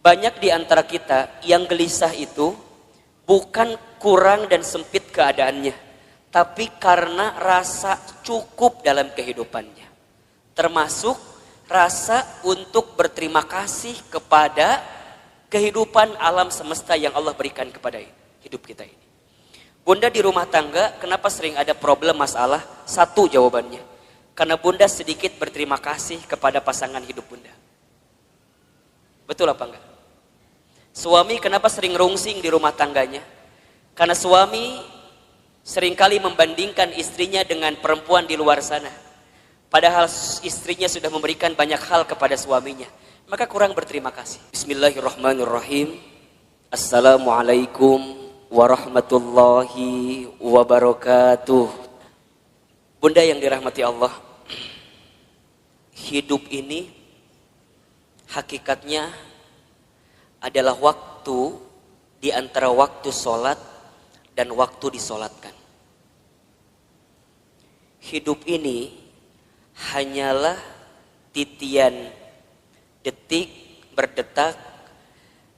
Banyak di antara kita yang gelisah itu bukan kurang dan sempit keadaannya, tapi karena rasa cukup dalam kehidupannya. Termasuk rasa untuk berterima kasih kepada kehidupan alam semesta yang Allah berikan kepada hidup kita ini. Bunda di rumah tangga, kenapa sering ada problem masalah? Satu jawabannya, karena bunda sedikit berterima kasih kepada pasangan hidup bunda. Betul apa enggak? Suami kenapa sering rungsing di rumah tangganya? Karena suami seringkali membandingkan istrinya dengan perempuan di luar sana. Padahal istrinya sudah memberikan banyak hal kepada suaminya. Maka kurang berterima kasih. Bismillahirrahmanirrahim. Assalamualaikum warahmatullahi wabarakatuh. Bunda yang dirahmati Allah, hidup ini hakikatnya adalah waktu di antara waktu sholat dan waktu disolatkan. Hidup ini hanyalah titian detik berdetak,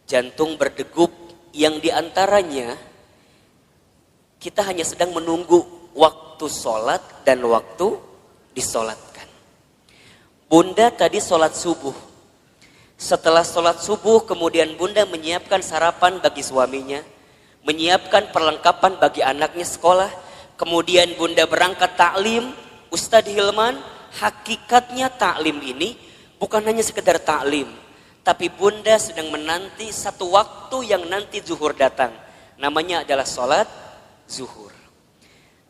jantung berdegup, yang diantaranya kita hanya sedang menunggu waktu sholat dan waktu disolatkan. Bunda tadi sholat subuh. Setelah sholat subuh kemudian bunda menyiapkan sarapan bagi suaminya, menyiapkan perlengkapan bagi anaknya sekolah, kemudian bunda berangkat taklim. Ustadz Hilman, hakikatnya taklim ini bukan hanya sekedar taklim, tapi bunda sedang menanti satu waktu yang nanti zuhur datang, namanya adalah sholat zuhur.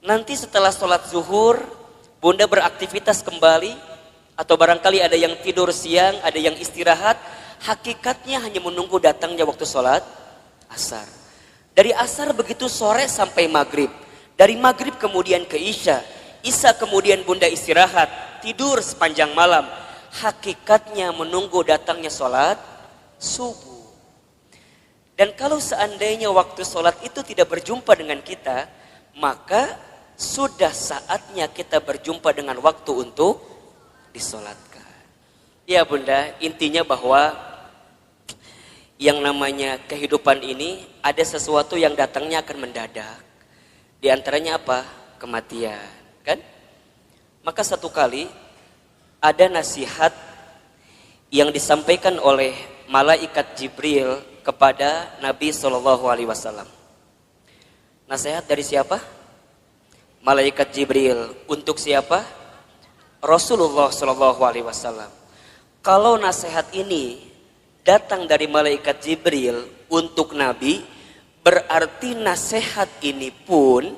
Nanti setelah sholat zuhur bunda beraktivitas kembali, atau barangkali ada yang tidur siang, ada yang istirahat. Hakikatnya hanya menunggu datangnya waktu sholat asar. Dari asar begitu sore sampai maghrib. Dari maghrib kemudian ke isya. Isya kemudian bunda istirahat, tidur sepanjang malam. Hakikatnya menunggu datangnya sholat subuh. Dan kalau seandainya waktu sholat itu tidak berjumpa dengan kita, maka sudah saatnya kita berjumpa dengan waktu untuk disolatkan. Ya bunda, intinya bahwa yang namanya kehidupan ini ada sesuatu yang datangnya akan mendadak. Di antaranya apa? Kematian, kan? Maka satu kali ada nasihat yang disampaikan oleh malaikat Jibril kepada Nabi SAW. Nasihat dari siapa? Malaikat Jibril. Untuk siapa? Rasulullah SAW. Kalau nasihat ini datang dari malaikat Jibril untuk Nabi, berarti nasihat ini pun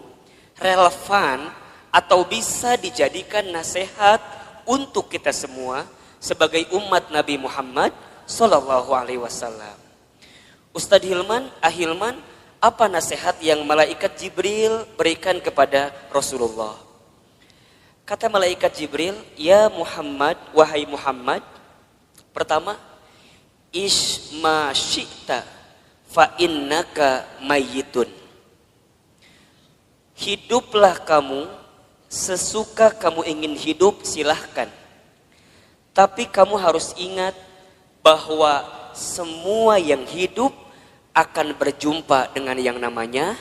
relevan atau bisa dijadikan nasihat untuk kita semua sebagai umat Nabi Muhammad SAW. Ustadz Hilman, Ahilman, apa nasihat yang malaikat Jibril berikan kepada Rasulullah? Kata malaikat Jibril, ya Muhammad, wahai Muhammad, pertama, isma syi'ta fa innaka mayyitun. Hiduplah kamu sesuka kamu ingin hidup, silahkan. Tapi kamu harus ingat bahwa semua yang hidup akan berjumpa dengan yang namanya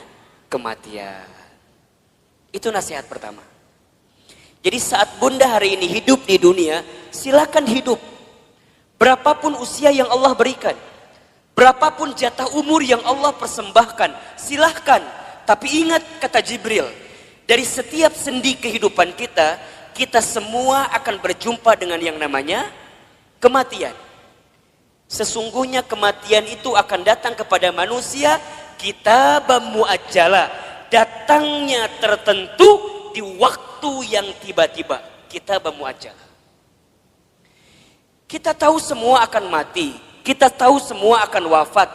kematian. Itu nasihat pertama. Jadi saat bunda hari ini hidup di dunia, silakan hidup. Berapapun usia yang Allah berikan, berapapun jatah umur yang Allah persembahkan, silahkan. Tapi ingat kata Jibril, dari setiap sendi kehidupan kita, kita semua akan berjumpa dengan yang namanya kematian. Sesungguhnya kematian itu akan datang kepada manusia, kitaban muajjala, datangnya tertentu di waktu yang tiba-tiba. Kitaban muajjala. Kita tahu semua akan mati, kita tahu semua akan wafat,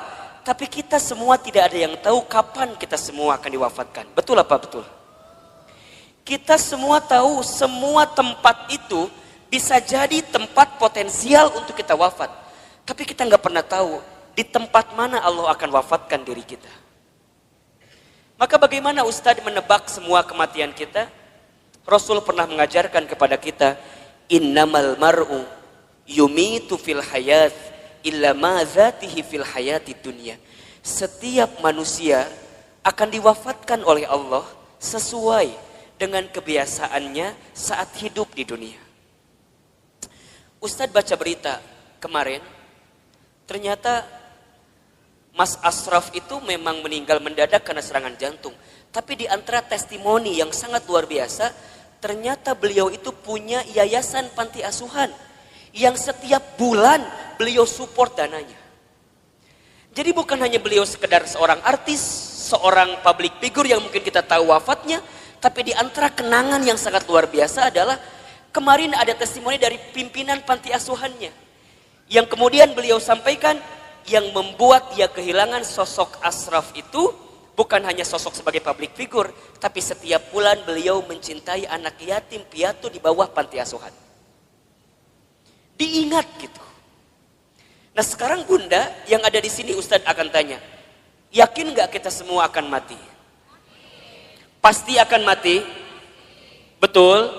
tapi kita semua tidak ada yang tahu kapan kita semua akan diwafatkan. Betul apa betul? Kita semua tahu semua tempat itu bisa jadi tempat potensial untuk kita wafat, tapi kita nggak pernah tahu di tempat mana Allah akan wafatkan diri kita. Maka bagaimana Ustadz menebak semua kematian kita? Rasul pernah mengajarkan kepada kita, innamal mar'u yumitu fil hayat illa ma dzatihi fil hayati dunya. Setiap manusia akan diwafatkan oleh Allah sesuai dengan kebiasaannya saat hidup di dunia. Ustadz baca berita kemarin, ternyata Mas Ashraf itu memang meninggal mendadak karena serangan jantung. Tapi di antara testimoni yang sangat luar biasa, ternyata beliau itu punya yayasan panti asuhan yang setiap bulan beliau support dananya. Jadi bukan hanya beliau sekedar seorang artis, seorang public figure yang mungkin kita tahu wafatnya, tapi di antara kenangan yang sangat luar biasa adalah kemarin ada testimoni dari pimpinan panti asuhannya yang kemudian beliau sampaikan yang membuat dia kehilangan sosok Ashraf itu bukan hanya sosok sebagai public figure, tapi setiap bulan beliau mencintai anak yatim piatu di bawah panti asuhan. Diingat gitu. Nah sekarang Bunda yang ada di sini Ustadz akan tanya, yakin nggak kita semua akan mati? Pasti akan mati, betul?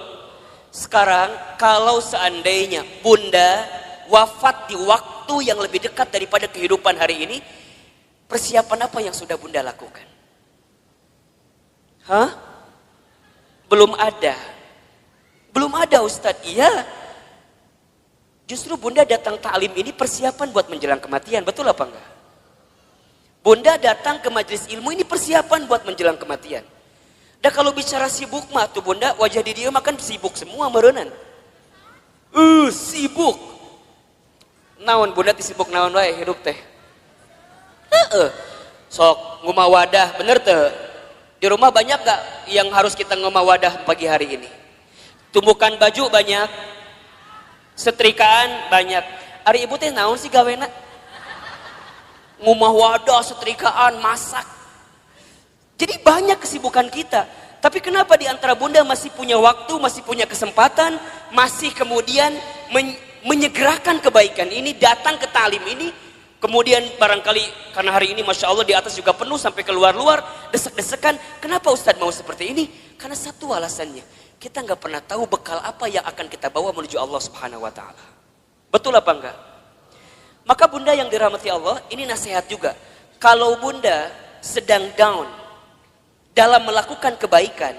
Sekarang kalau seandainya Bunda wafat di waktu yang lebih dekat daripada kehidupan hari ini, persiapan apa yang sudah Bunda lakukan? Hah? Belum ada. Belum ada Ustadz, iya. Justru Bunda datang ta'lim ini persiapan buat menjelang kematian, betul apa enggak? Bunda datang ke majelis ilmu ini persiapan buat menjelang kematian. Dan kalau bicara sibuk mah tuh Bunda, wajah di dia makan sibuk semua merenan. Sibuk. Naon Bunda sibuk naon wae hidup teh. Sok ngumah wadah, bener teh. Di rumah banyak gak yang harus kita ngumah wadah pagi hari ini? Tumbukan baju banyak, setrikaan banyak. Ari ibu teh naon sih gawena? Ngumah wadah, setrikaan, masak. Jadi banyak kesibukan kita. Tapi kenapa di antara Bunda masih punya waktu, masih punya kesempatan, masih kemudian menyegerakan kebaikan ini, datang ke ta'lim ini, kemudian barangkali karena hari ini Masya Allah di atas juga penuh sampai keluar-luar, desek-desekan. Kenapa Ustadz mau seperti ini? Karena satu alasannya, kita nggak pernah tahu bekal apa yang akan kita bawa menuju Allah Subhanahu Wa Taala. Betul apa enggak? Maka Bunda yang dirahmati Allah, ini nasihat juga. Kalau Bunda sedang down dalam melakukan kebaikan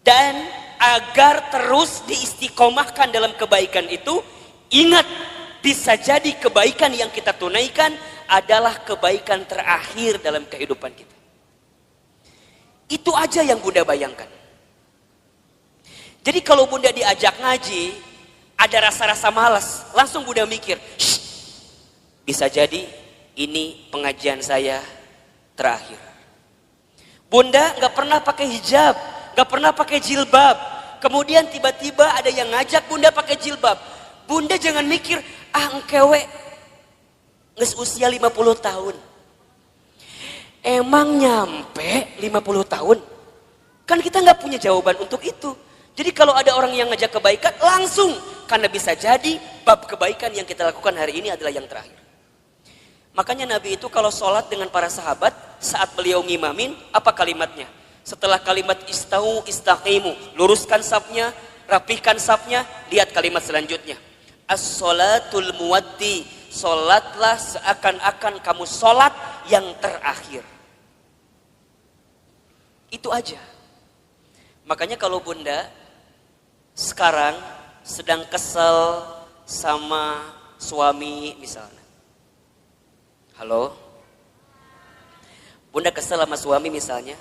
dan agar terus diistiqomahkan dalam kebaikan itu, ingat bisa jadi kebaikan yang kita tunaikan adalah kebaikan terakhir dalam kehidupan kita. Itu aja yang Bunda bayangkan. Jadi kalau Bunda diajak ngaji, ada rasa-rasa malas, langsung Bunda mikir, bisa jadi ini pengajian saya terakhir. Bunda nggak pernah pakai hijab, nggak pernah pakai jilbab. Kemudian tiba-tiba ada yang ngajak Bunda pakai jilbab. Bunda jangan mikir, engkewe nges usia 50 tahun. Emang nyampe 50 tahun? Kan kita nggak punya jawaban untuk itu. Jadi kalau ada orang yang ngajak kebaikan, langsung. Karena bisa jadi bab kebaikan yang kita lakukan hari ini adalah yang terakhir. Makanya Nabi itu kalau sholat dengan para sahabat, saat beliau ngimamin, apa kalimatnya? Setelah kalimat istau istaqimu, luruskan safnya, rapihkan safnya, lihat kalimat selanjutnya. As-sholatul muwaddi, sholatlah seakan-akan kamu sholat yang terakhir. Itu aja. Makanya kalau Bunda sekarang sedang kesel sama suami misalnya. Halo? Bunda kesel sama suami misalnya.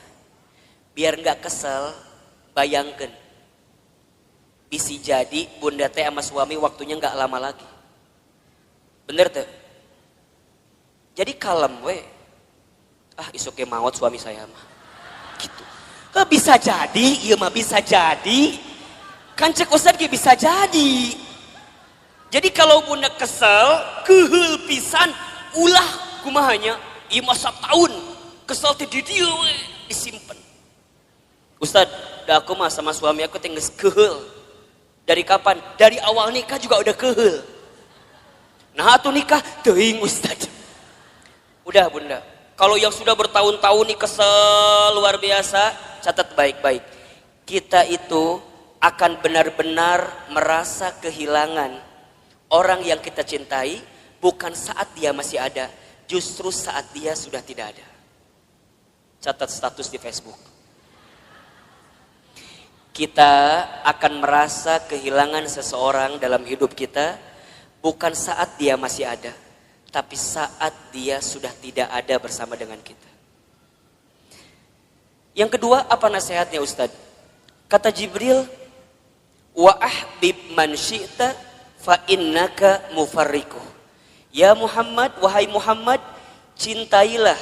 Biar nggak kesel, bayangkan. Bisa jadi Bunda teh sama suami waktunya nggak lama lagi. Bener tuh? Jadi kalem we. Isuk maut suami saya mah. Gitu. Bisa jadi, iya mah bisa jadi. Kan cek Ustadz bisa jadi. Jadi kalau Bunda kesel, kehul pisan, ulah kumahanya, iya masa tahun kesel ti di dieu we disimpen. Ustadz, dah aku mah sama suami aku tinggal kehul. Dari kapan? Dari awal nikah juga udah kehul. Nah atuh nikah teuing Ustadz. Udah Bunda, kalau yang sudah bertahun-tahun nih kesel luar biasa, catat baik-baik. Kita itu akan benar-benar merasa kehilangan orang yang kita cintai bukan saat dia masih ada, justru saat dia sudah tidak ada. Catat status di Facebook. Kita akan merasa kehilangan seseorang dalam hidup kita bukan saat dia masih ada, tapi saat dia sudah tidak ada bersama dengan kita. Yang kedua, apa nasihatnya Ustadz? Kata Jibril, wa ahbib man syi'ta fa innaka mufarriquh. Ya Muhammad, wahai Muhammad, cintailah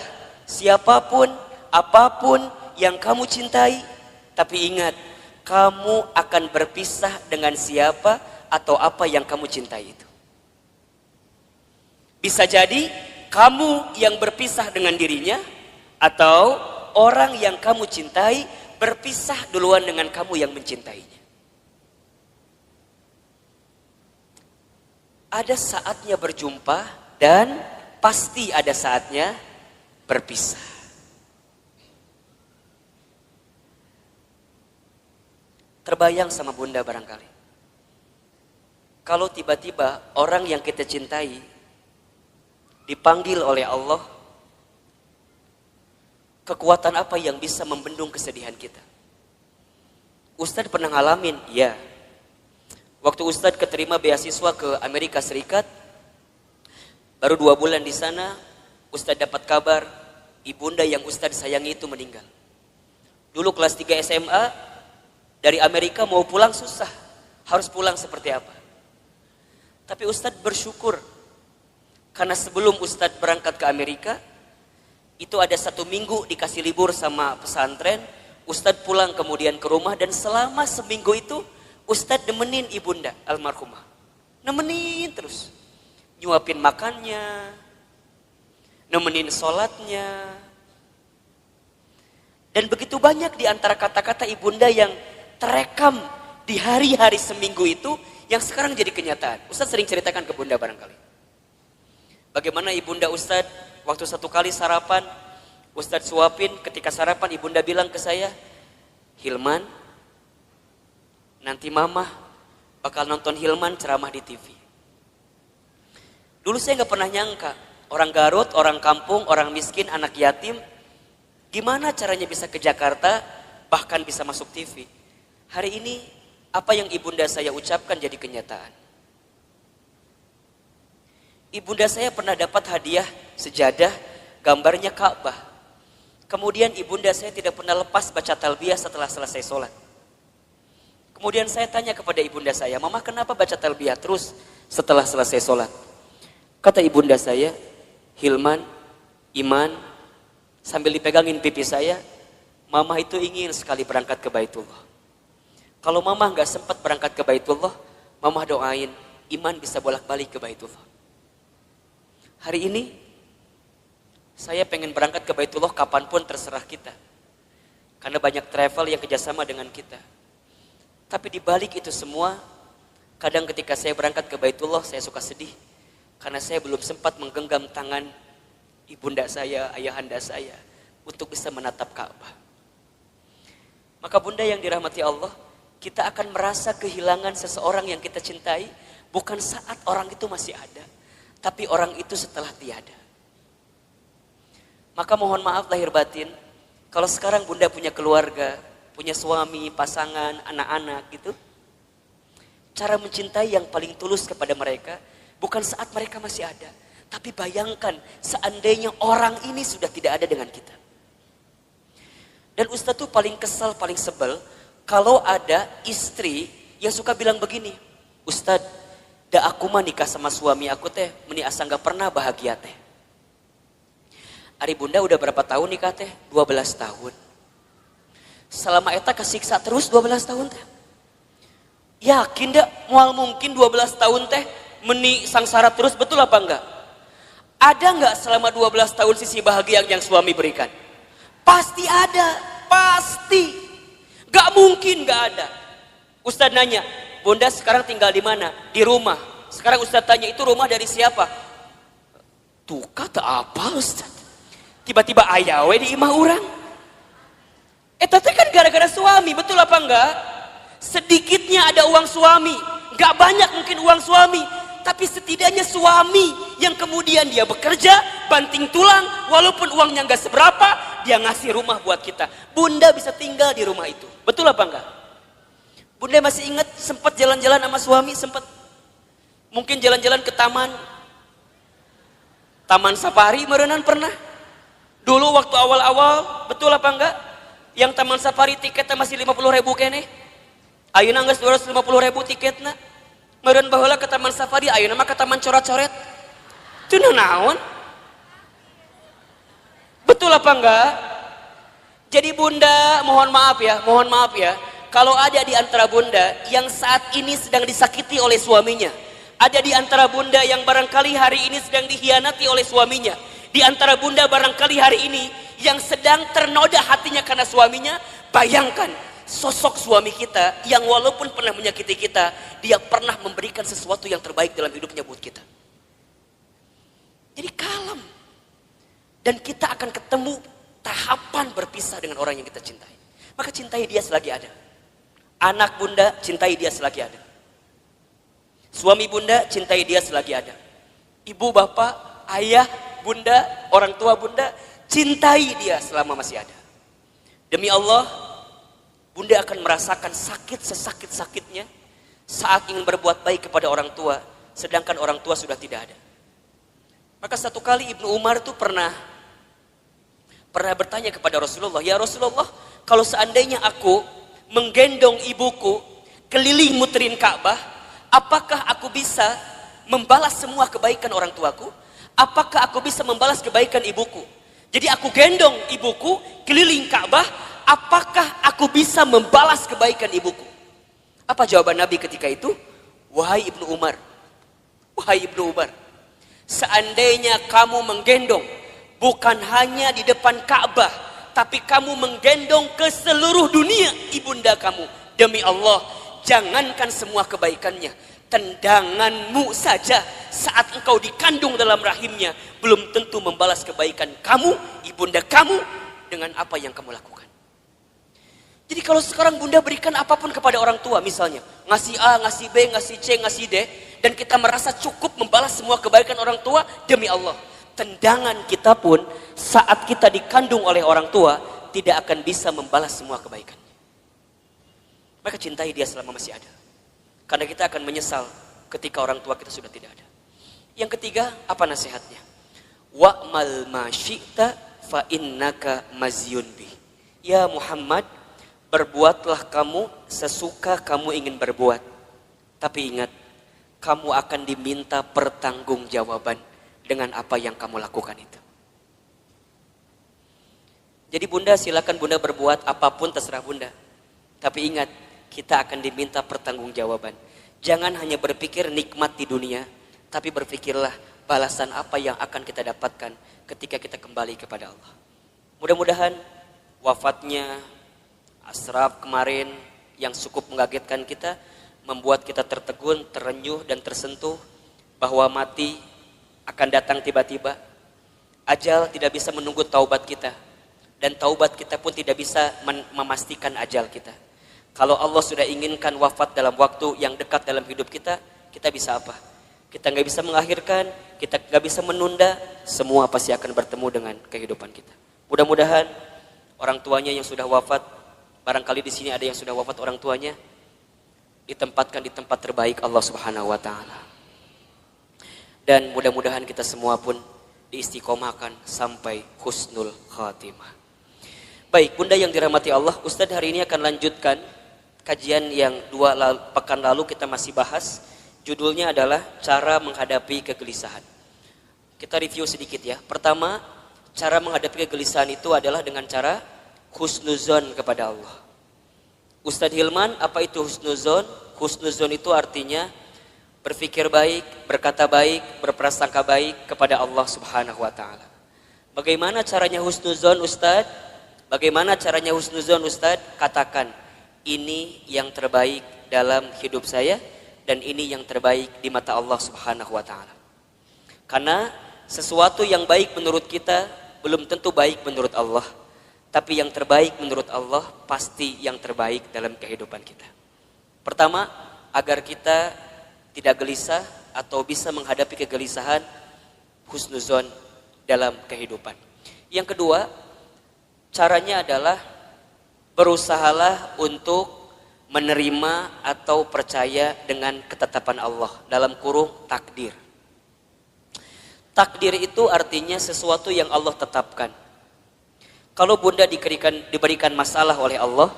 siapapun, apapun yang kamu cintai, tapi ingat, kamu akan berpisah dengan siapa atau apa yang kamu cintai itu. Bisa jadi kamu yang berpisah dengan dirinya, atau orang yang kamu cintai berpisah duluan dengan kamu yang mencintainya. Ada saatnya berjumpa dan pasti ada saatnya berpisah. Terbayang sama bunda barangkali. Kalau tiba-tiba orang yang kita cintai dipanggil oleh Allah, kekuatan apa yang bisa membendung kesedihan kita? Ustadz pernah ngalamin, ya. Waktu Ustadz keterima beasiswa ke Amerika Serikat, baru 2 bulan di sana, Ustadz dapat kabar ibunda yang Ustadz sayangi itu meninggal. Dulu kelas 3 SMA, dari Amerika mau pulang susah, harus pulang seperti apa. Tapi Ustadz bersyukur, karena sebelum Ustadz berangkat ke Amerika, itu ada 1 minggu dikasih libur sama pesantren, Ustadz pulang kemudian ke rumah, dan selama seminggu itu Ustadz nemenin ibunda almarhumah. Nemenin terus. Nyuapin makannya, nemenin sholatnya. Dan begitu banyak di antara kata-kata ibunda yang terekam di hari-hari seminggu itu, yang sekarang jadi kenyataan. Ustadz sering ceritakan ke bunda barangkali. Bagaimana ibunda Ustadz waktu 1 kali sarapan, Ustadz suapin, ketika sarapan ibunda bilang ke saya, Hilman, nanti mama bakal nonton Hilman ceramah di TV. Dulu saya gak pernah nyangka, orang Garut, orang kampung, orang miskin, anak yatim, gimana caranya bisa ke Jakarta, bahkan bisa masuk TV. Hari ini, apa yang ibunda saya ucapkan jadi kenyataan. Ibunda saya pernah dapat hadiah sejadah, gambarnya Ka'bah. Kemudian ibunda saya tidak pernah lepas baca talbiyah setelah selesai sholat. Kemudian saya tanya kepada ibunda saya, Mama kenapa baca talbiyah terus setelah selesai sholat? Kata ibunda saya, Hilman, Iman, sambil dipegangin pipi saya, Mama itu ingin sekali berangkat ke Baitullah. Kalau Mama gak sempat berangkat ke Baitullah, Mama doain Iman bisa bolak-balik ke Baitullah. Hari ini, saya pengen berangkat ke Baitullah kapanpun terserah kita. Karena banyak travel yang kerjasama dengan kita. Tapi di balik itu semua, kadang ketika saya berangkat ke Baitullah, saya suka sedih. Karena saya belum sempat menggenggam tangan ibunda saya, ayahanda saya, untuk bisa menatap Ka'bah. Maka bunda yang dirahmati Allah, kita akan merasa kehilangan seseorang yang kita cintai, bukan saat orang itu masih ada, tapi orang itu setelah tiada. Maka mohon maaf lahir batin, kalau sekarang bunda punya keluarga, punya suami, pasangan, anak-anak gitu. Cara mencintai yang paling tulus kepada mereka, bukan saat mereka masih ada. Tapi bayangkan seandainya orang ini sudah tidak ada dengan kita. Dan Ustadz tuh paling kesal, paling sebel, kalau ada istri yang suka bilang begini, Ustadz, da aku mah nikah sama suami aku teh, meni asa gak pernah bahagia teh. Ari bunda udah berapa tahun nikah teh? 12 tahun. Selama eta kesiksa terus 12 tahun teh. Yakin dak moal mungkin 12 tahun teh meni sangsara terus, betul apa enggak? Ada enggak selama 12 tahun sisi bahagia yang suami berikan? Pasti ada, pasti. Gak mungkin gak ada. Ustadz nanya, bunda sekarang tinggal di mana? Di rumah. Sekarang Ustadz tanya, itu rumah dari siapa? Tuh kata apa Ustadz? Tiba-tiba ayawe di imah orang. Tapi kan gara-gara suami, betul apa enggak? Sedikitnya ada uang suami, gak banyak mungkin uang suami, tapi setidaknya suami yang kemudian dia bekerja, banting tulang, walaupun uangnya nggak seberapa, dia ngasih rumah buat kita. Bunda bisa tinggal di rumah itu. Betul apa enggak? Bunda masih ingat sempat jalan-jalan sama suami, sempat mungkin jalan-jalan ke Taman Safari merenan pernah. Dulu waktu awal-awal, betul apa enggak? Yang Taman Safari tiketnya masih 50.000 kene. Ayeuna geus 250.000 tiketna. Meureun baheula ke Taman Safari, ayeuna mah ke Taman Coret-Coret. Teu naon? Betul apa enggak? Jadi bunda, mohon maaf ya. Kalau ada di antara bunda yang saat ini sedang disakiti oleh suaminya, ada di antara bunda yang barangkali hari ini sedang dikhianati oleh suaminya, di antara bunda barangkali hari ini yang sedang ternoda hatinya karena suaminya, bayangkan sosok suami kita yang walaupun pernah menyakiti kita, dia pernah memberikan sesuatu yang terbaik dalam hidupnya buat kita. Jadi kalem. Dan kita akan ketemu tahapan berpisah dengan orang yang kita cintai. Maka cintai dia selagi ada. Anak bunda, cintai dia selagi ada. Suami bunda, cintai dia selagi ada. Ibu, bapak, ayah, bunda, orang tua bunda, cintai dia selama masih ada. Demi Allah, bunda akan merasakan sakit sesakit-sakitnya saat ingin berbuat baik kepada orang tua, sedangkan orang tua sudah tidak ada. Maka satu kali Ibnu Umar itu pernah bertanya kepada Rasulullah, ya Rasulullah, kalau seandainya aku menggendong ibuku keliling muterin Ka'bah, apakah aku bisa membalas semua kebaikan orang tuaku? Apakah aku bisa membalas kebaikan ibuku? Jadi aku gendong ibuku keliling Ka'bah, apakah aku bisa membalas kebaikan ibuku? Apa jawaban Nabi ketika itu? Wahai Ibnu Umar, seandainya kamu menggendong bukan hanya di depan Ka'bah, tapi kamu menggendong ke seluruh dunia ibunda kamu, demi Allah, jangankan semua kebaikannya, tendanganmu saja saat engkau dikandung dalam rahimnya belum tentu membalas kebaikan kamu, ibunda kamu, dengan apa yang kamu lakukan. Jadi kalau sekarang bunda berikan apapun kepada orang tua, misalnya ngasih A, ngasih B, ngasih C, ngasih D, dan kita merasa cukup membalas semua kebaikan orang tua, demi Allah, tendangan kita pun saat kita dikandung oleh orang tua tidak akan bisa membalas semua kebaikan. Maka cintai dia selama masih ada, karena kita akan menyesal ketika orang tua kita sudah tidak ada. Yang ketiga, apa nasihatnya? Wa'mal ma syi'ta fa innaka mazyun bi. Ya Muhammad, berbuatlah kamu sesuka kamu ingin berbuat, tapi ingat, kamu akan diminta pertanggungjawaban dengan apa yang kamu lakukan itu. Jadi bunda, silakan bunda berbuat apapun terserah bunda, tapi ingat, kita akan diminta pertanggungjawaban. Jangan hanya berpikir nikmat di dunia, tapi berpikirlah balasan apa yang akan kita dapatkan ketika kita kembali kepada Allah. Mudah-mudahan wafatnya Ashraf kemarin yang cukup mengagetkan kita, membuat kita tertegun, terenyuh dan tersentuh bahwa mati akan datang tiba-tiba. Ajal tidak bisa menunggu taubat kita, dan taubat kita pun tidak bisa memastikan ajal kita. Kalau Allah sudah inginkan wafat dalam waktu yang dekat dalam hidup kita, kita bisa apa? Kita nggak bisa mengakhirkan, kita nggak bisa menunda, semua pasti akan bertemu dengan kehidupan kita. Mudah-mudahan orang tuanya yang sudah wafat, barangkali di sini ada yang sudah wafat orang tuanya, ditempatkan di tempat terbaik Allah Subhanahu wa taala. Dan mudah-mudahan kita semua pun diistiqomahkan sampai husnul khatimah. Baik, bunda yang dirahmati Allah, Ustadz hari ini akan lanjutkan kajian yang pekan lalu kita masih bahas. Judulnya adalah cara menghadapi kegelisahan. Kita review sedikit ya. Pertama, cara menghadapi kegelisahan itu adalah dengan cara husnuzon kepada Allah. Ustadz Hilman, apa itu husnuzon? Husnuzon itu artinya berpikir baik, berkata baik, berprasangka baik kepada Allah Subhanahu wa taala. Bagaimana caranya husnuzon, Ustadz? Bagaimana caranya husnuzon, Ustadz? Katakan, ini yang terbaik dalam hidup saya dan ini yang terbaik di mata Allah Subhanahu wa taala. Karena sesuatu yang baik menurut kita belum tentu baik menurut Allah. Tapi yang terbaik menurut Allah pasti yang terbaik dalam kehidupan kita. Pertama, agar kita tidak gelisah, atau bisa menghadapi kegelisahan, husnuzon dalam kehidupan. Yang kedua, caranya adalah berusahalah untuk menerima atau percaya dengan ketetapan Allah, dalam kurung takdir. Takdir itu artinya sesuatu yang Allah tetapkan. Kalau bunda diberikan masalah oleh Allah,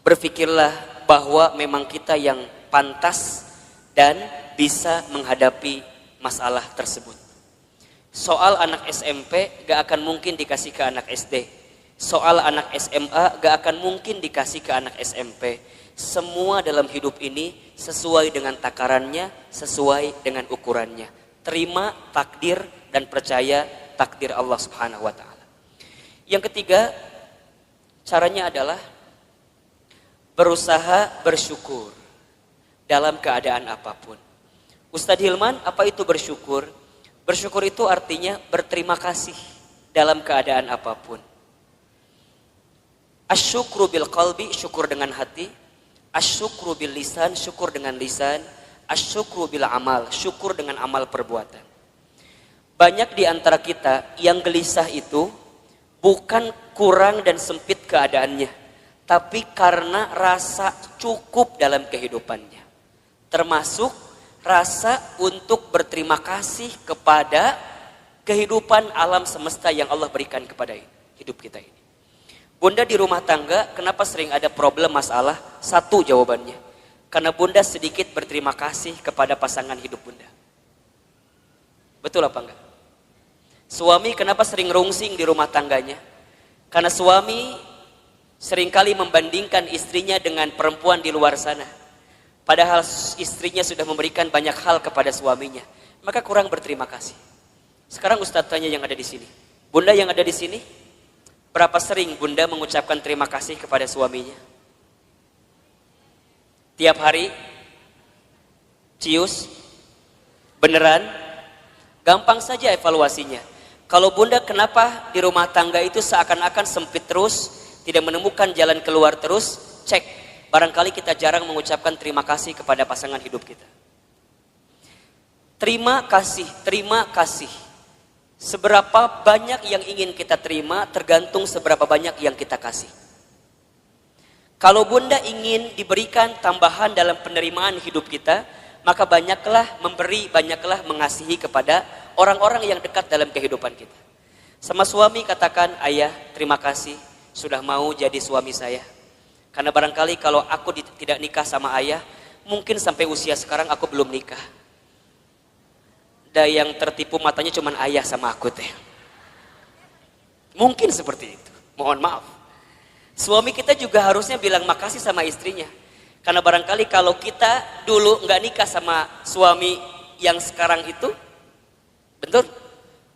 berpikirlah bahwa memang kita yang pantas dan bisa menghadapi masalah tersebut. Soal anak SMP gak akan mungkin dikasih ke anak SD. Soal anak SMA gak akan mungkin dikasih ke anak SMP. Semua dalam hidup ini sesuai dengan takarannya, sesuai dengan ukurannya. Terima takdir dan percaya takdir Allah Subhanahu wa Ta'ala. Yang ketiga, caranya adalah berusaha bersyukur dalam keadaan apapun. Ustadz Hilman, apa itu bersyukur? Bersyukur itu artinya berterima kasih dalam keadaan apapun. Asyukru bil qalbi, syukur dengan hati. Asyukru bil lisan, syukur dengan lisan. Asyukru bil amal, syukur dengan amal perbuatan. Banyak di antara kita yang gelisah itu bukan kurang dan sempit keadaannya, tapi karena rasa cukup dalam kehidupannya. Termasuk rasa untuk berterima kasih kepada kehidupan alam semesta yang Allah berikan kepada hidup kita ini. Bunda di rumah tangga, kenapa sering ada problem masalah? Satu jawabannya, karena bunda sedikit berterima kasih kepada pasangan hidup bunda. Betul apa enggak? Suami kenapa sering rungsing di rumah tangganya? Karena suami seringkali membandingkan istrinya dengan perempuan di luar sana. Padahal istrinya sudah memberikan banyak hal kepada suaminya. Maka kurang berterima kasih. Sekarang Ustadz tanya yang ada di sini. Bunda yang ada di sini, berapa sering bunda mengucapkan terima kasih kepada suaminya? Tiap hari? Cius? Beneran? Gampang saja evaluasinya. Kalau bunda kenapa di rumah tangga itu seakan-akan sempit terus, tidak menemukan jalan keluar terus, cek. Barangkali kita jarang mengucapkan terima kasih kepada pasangan hidup kita. Terima kasih, terima kasih. Seberapa banyak yang ingin kita terima tergantung seberapa banyak yang kita kasih. Kalau bunda ingin diberikan tambahan dalam penerimaan hidup kita, maka banyaklah memberi, banyaklah mengasihi kepada orang-orang yang dekat dalam kehidupan kita. Sama suami katakan, ayah terima kasih sudah mau jadi suami saya. Karena barangkali kalau aku tidak nikah sama ayah, mungkin sampai usia sekarang aku belum nikah. Dan yang tertipu matanya cuma ayah sama aku teh. Mungkin seperti itu, mohon maaf. Suami kita juga harusnya bilang makasih sama istrinya. Karena barangkali kalau kita dulu nggak nikah sama suami yang sekarang itu, betul,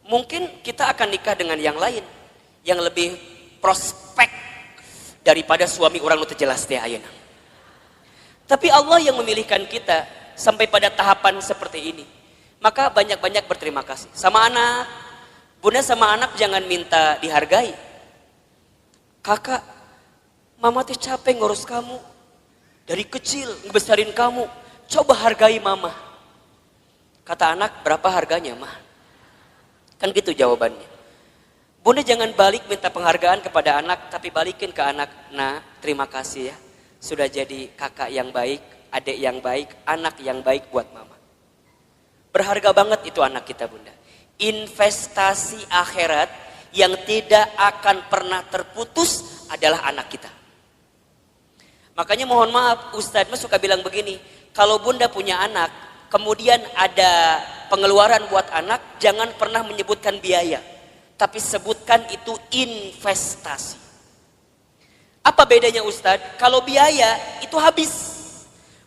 mungkin kita akan nikah dengan yang lain, yang lebih prospek daripada suami orang itu jelas teh ayeuna. Tapi Allah yang memilihkan kita sampai pada tahapan seperti ini. Maka banyak-banyak berterima kasih. Sama anak, bunda sama anak jangan minta dihargai. Kakak, mama teh capek ngurus kamu. Dari kecil ngebesarin kamu. Coba hargai mama. Kata anak, berapa harganya mah? Kan gitu jawabannya. Bunda jangan balik minta penghargaan kepada anak, tapi balikin ke anak. Nah, terima kasih ya. Sudah jadi kakak yang baik, adik yang baik, anak yang baik buat mama. Berharga banget itu anak kita bunda. Investasi akhirat yang tidak akan pernah terputus adalah anak kita. Makanya mohon maaf, Ustadz suka bilang begini. Kalau bunda punya anak, kemudian ada pengeluaran buat anak, jangan pernah menyebutkan biaya. Tapi sebutkan itu investasi. Apa bedanya Ustadz? Kalau biaya itu habis.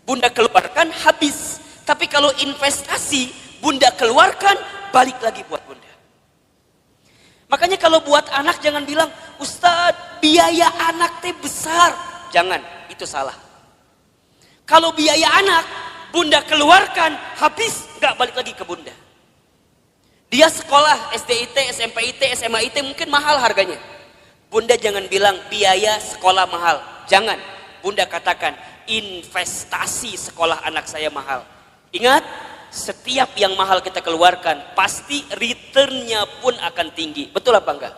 Bunda keluarkan habis. Tapi kalau investasi, bunda keluarkan, balik lagi buat bunda. Makanya kalau buat anak jangan bilang, Ustadz biaya anak teh besar. Jangan, itu salah. Kalau biaya anak, bunda keluarkan, habis, gak balik lagi ke bunda. Dia sekolah SDIT, SMPIT, SMAIT mungkin mahal harganya. Bunda jangan bilang biaya sekolah mahal. Jangan. Bunda katakan investasi sekolah anak saya mahal. Ingat, setiap yang mahal kita keluarkan, pasti returnnya pun akan tinggi. Betul apa enggak?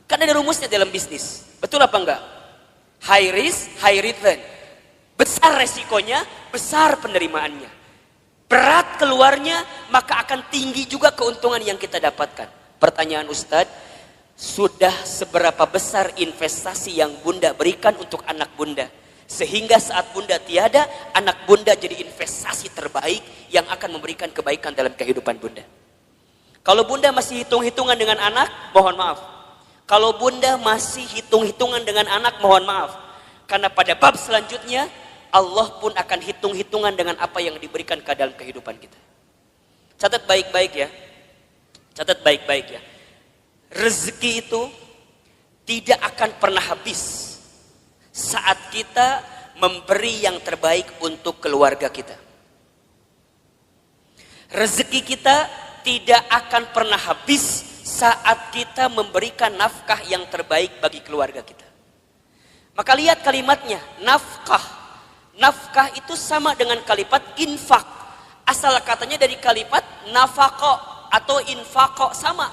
Kan ada rumusnya dalam bisnis. Betul apa enggak? High risk, high return. Besar resikonya, besar penerimaannya. Berat keluarnya, maka akan tinggi juga keuntungan yang kita dapatkan. Pertanyaan Ustadz, sudah seberapa besar investasi yang Bunda berikan untuk anak Bunda? Sehingga saat Bunda tiada, anak Bunda jadi investasi terbaik yang akan memberikan kebaikan dalam kehidupan Bunda. Kalau Bunda masih hitung-hitungan dengan anak, mohon maaf. Kalau Bunda masih hitung-hitungan dengan anak, mohon maaf. Karena pada bab selanjutnya, Allah pun akan hitung-hitungan dengan apa yang diberikan ke dalam kehidupan kita. Catat baik-baik ya. Catat baik-baik ya. Rezeki itu tidak akan pernah habis saat kita memberi yang terbaik untuk keluarga kita. Rezeki kita tidak akan pernah habis saat kita memberikan nafkah yang terbaik bagi keluarga kita. Maka lihat kalimatnya, nafkah. Nafkah itu sama dengan kalimat infak. Asal katanya dari kalimat nafako atau infako, sama.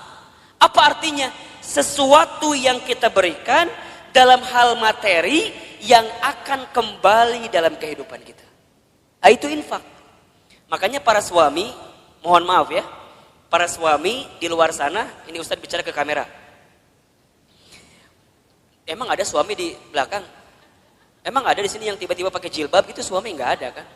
Apa artinya? Sesuatu yang kita berikan dalam hal materi yang akan kembali dalam kehidupan kita. Nah, itu infak. Makanya para suami, mohon maaf ya, para suami di luar sana, ini Ustadz bicara ke kamera. Emang ada suami di belakang? Emang ada di sini yang tiba-tiba pakai jilbab gitu? Suami nggak ada kan?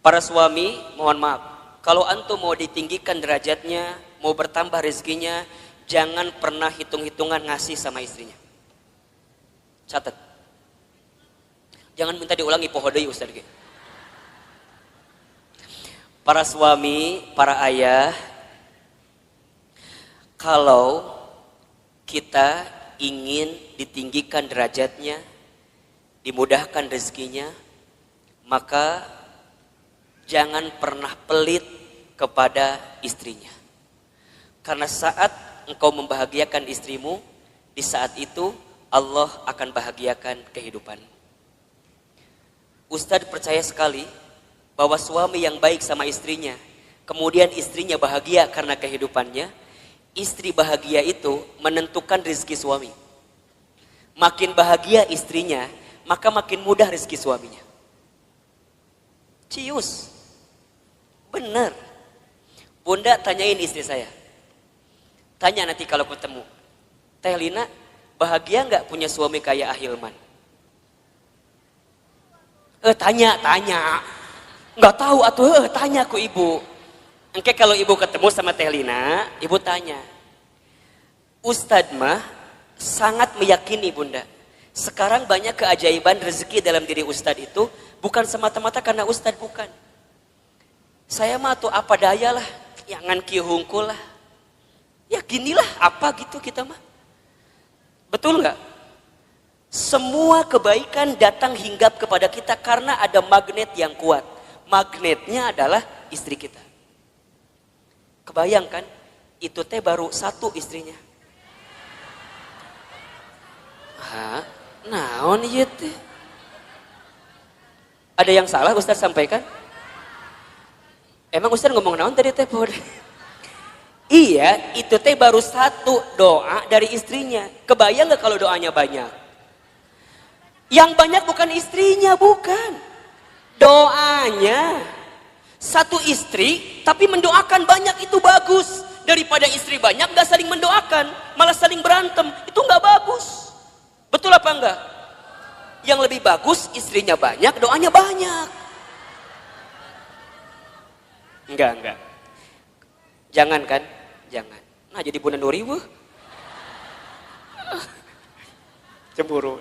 Para suami, mohon maaf, kalau antum mau ditinggikan derajatnya, mau bertambah rezekinya, jangan pernah hitung-hitungan ngasih sama istrinya. Catat. Jangan minta diulangi pohodoi Ustaz. Para suami, para ayah, kalau kita ingin ditinggikan derajatnya, dimudahkan rezekinya, maka jangan pernah pelit kepada istrinya. Karena saat engkau membahagiakan istrimu, di saat itu Allah akan bahagiakan kehidupanmu. Ustadz percaya sekali bahwa suami yang baik sama istrinya, kemudian istrinya bahagia karena kehidupannya, istri bahagia itu menentukan rezeki suami. Makin bahagia istrinya, maka makin mudah rezeki suaminya. Cius. Benar. Bunda tanyain istri saya. Tanya nanti kalau ketemu. Teh Lina, bahagia nggak punya suami kayak Ahilman? Tanya. Nggak tahu atuh, tanya ku ibu. Engke kalau ibu ketemu sama Teh Lina, ibu tanya. Ustadz mah sangat meyakini Bunda. Sekarang banyak keajaiban rezeki dalam diri Ustadz itu bukan semata-mata karena Ustadz, bukan. Saya mah tuh apa daya lah, jangan kieu hungkul lah. Ya ginilah apa gitu kita mah. Betul nggak? Semua kebaikan datang hinggap kepada kita karena ada magnet yang kuat. Magnetnya adalah istri kita. Kebayangkan, itu teh baru satu istrinya. Hah? Naon ieu teh? Ada yang salah Ustaz sampaikan? Emang Ustaz ngomong naon tadi teh? Iya, itu teh baru satu doa dari istrinya. Kebayang gak kalau doanya banyak? Yang banyak bukan istrinya, bukan. Doanya. Satu istri, tapi mendoakan banyak, itu bagus. Daripada istri banyak gak saling mendoakan, malah saling berantem. Itu gak bagus. Betul apa enggak? Yang lebih bagus istrinya banyak, doanya banyak. Enggak. Jangan kan? Jangan. Nah jadi Bunda Nuri wuh. Cemburu.